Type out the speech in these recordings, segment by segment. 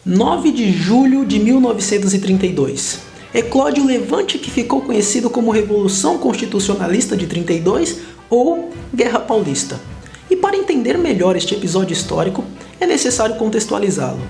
9 de julho de 1932. Eclode o levante que ficou conhecido como Revolução Constitucionalista de 32 ou Guerra Paulista. E para entender melhor este episódio histórico, é necessário contextualizá-lo.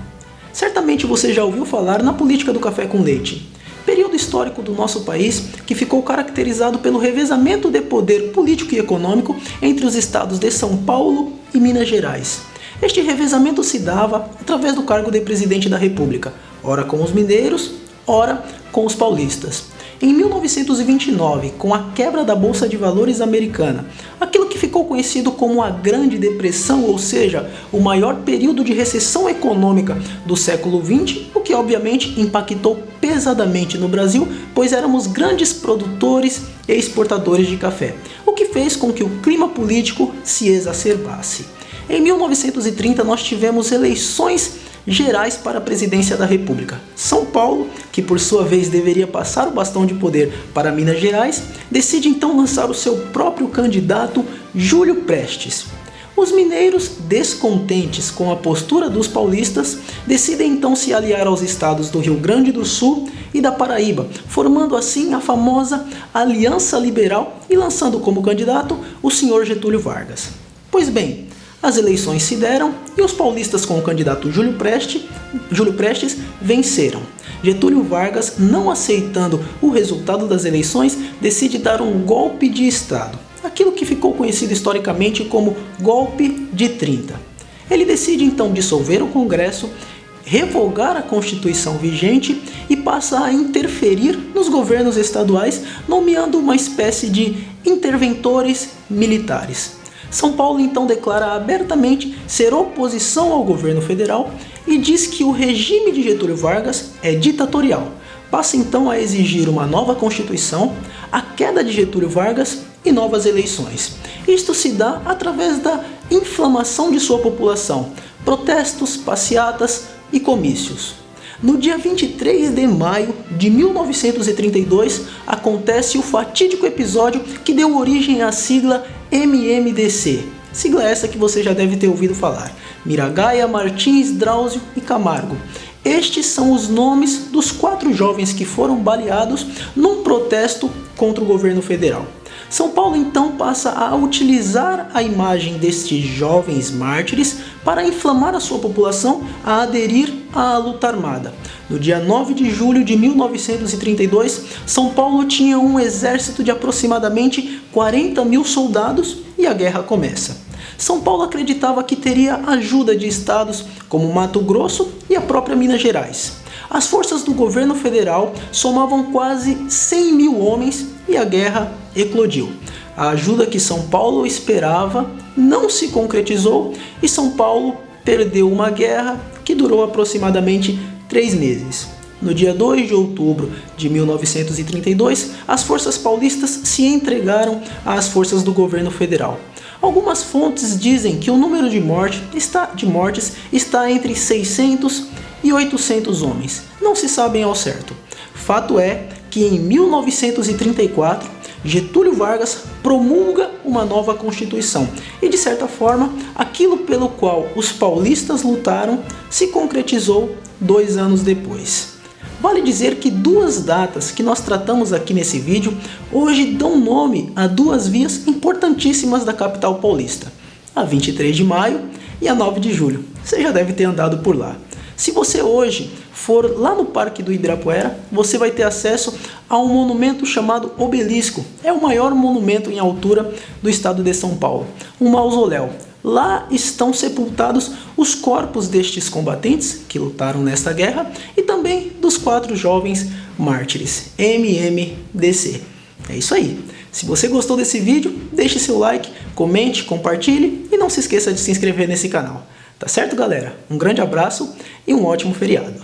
Certamente você já ouviu falar na política do café com leite, período histórico do nosso país que ficou caracterizado pelo revezamento de poder político e econômico entre os estados de São Paulo e Minas Gerais. Este revezamento se dava através do cargo de presidente da República, ora com os mineiros, ora com os paulistas. Em 1929, com a quebra da Bolsa de Valores americana, aquilo que ficou conhecido como a Grande Depressão, ou seja, o maior período de recessão econômica do século XX, o que obviamente impactou pesadamente no Brasil, pois éramos grandes produtores e exportadores de café, o que fez com que o clima político se exacerbasse. Em 1930 nós tivemos eleições gerais para a presidência da República. São Paulo, que por sua vez deveria passar o bastão de poder para Minas Gerais, decide então lançar o seu próprio candidato, Júlio Prestes. Os mineiros, descontentes com a postura dos paulistas, decidem então se aliar aos estados do Rio Grande do Sul e da Paraíba, formando assim a famosa Aliança Liberal e lançando como candidato o senhor Getúlio Vargas. Pois bem, as eleições se deram e os paulistas com o candidato Júlio Prestes venceram. Getúlio Vargas, não aceitando o resultado das eleições, decide dar um golpe de Estado, aquilo que ficou conhecido historicamente como Golpe de 30. Ele decide então dissolver o Congresso, revogar a Constituição vigente e passa a interferir nos governos estaduais, nomeando uma espécie de interventores militares. São Paulo então declara abertamente ser oposição ao governo federal e diz que o regime de Getúlio Vargas é ditatorial. Passa então a exigir uma nova Constituição, a queda de Getúlio Vargas e novas eleições. Isto se dá através da inflamação de sua população, protestos, passeatas e comícios. No dia 23 de maio de 1932, acontece o fatídico episódio que deu origem à sigla MMDC, sigla essa que você já deve ter ouvido falar: Miragaia, Martins, Drauzio e Camargo. Estes são os nomes dos 4 jovens que foram baleados num protesto contra o governo federal. São Paulo então passa a utilizar a imagem destes jovens mártires para inflamar a sua população a aderir à luta armada. No dia 9 de julho de 1932, São Paulo tinha um exército de aproximadamente 40 mil soldados e a guerra começa. São Paulo acreditava que teria ajuda de estados como Mato Grosso e a própria Minas Gerais. As forças do governo federal somavam quase 100 mil homens e a guerra eclodiu. A ajuda que São Paulo esperava não se concretizou e São Paulo perdeu uma guerra que durou aproximadamente 3 meses. No dia 2 de outubro de 1932, as forças paulistas se entregaram às forças do governo federal. Algumas fontes dizem que o número de mortes está entre 600 e 800 homens. Não se sabem ao certo. Fato é que em 1934, Getúlio Vargas promulga uma nova Constituição e, de certa forma, aquilo pelo qual os paulistas lutaram se concretizou 2 anos depois. Vale dizer que 2 datas que nós tratamos aqui nesse vídeo hoje dão nome a 2 vias importantíssimas da capital paulista: a 23 de maio e a 9 de julho. Você já deve ter andado por lá. Se você hoje for lá no Parque do Ibirapuera, você vai ter acesso a um monumento chamado Obelisco. É o maior monumento em altura do estado de São Paulo, um mausoléu. Lá estão sepultados os corpos destes combatentes que lutaram nesta guerra e também dos 4 jovens mártires, MMDC. É isso aí. Se você gostou desse vídeo, deixe seu like, comente, compartilhe e não se esqueça de se inscrever nesse canal. Tá certo, galera? Um grande abraço e um ótimo feriado.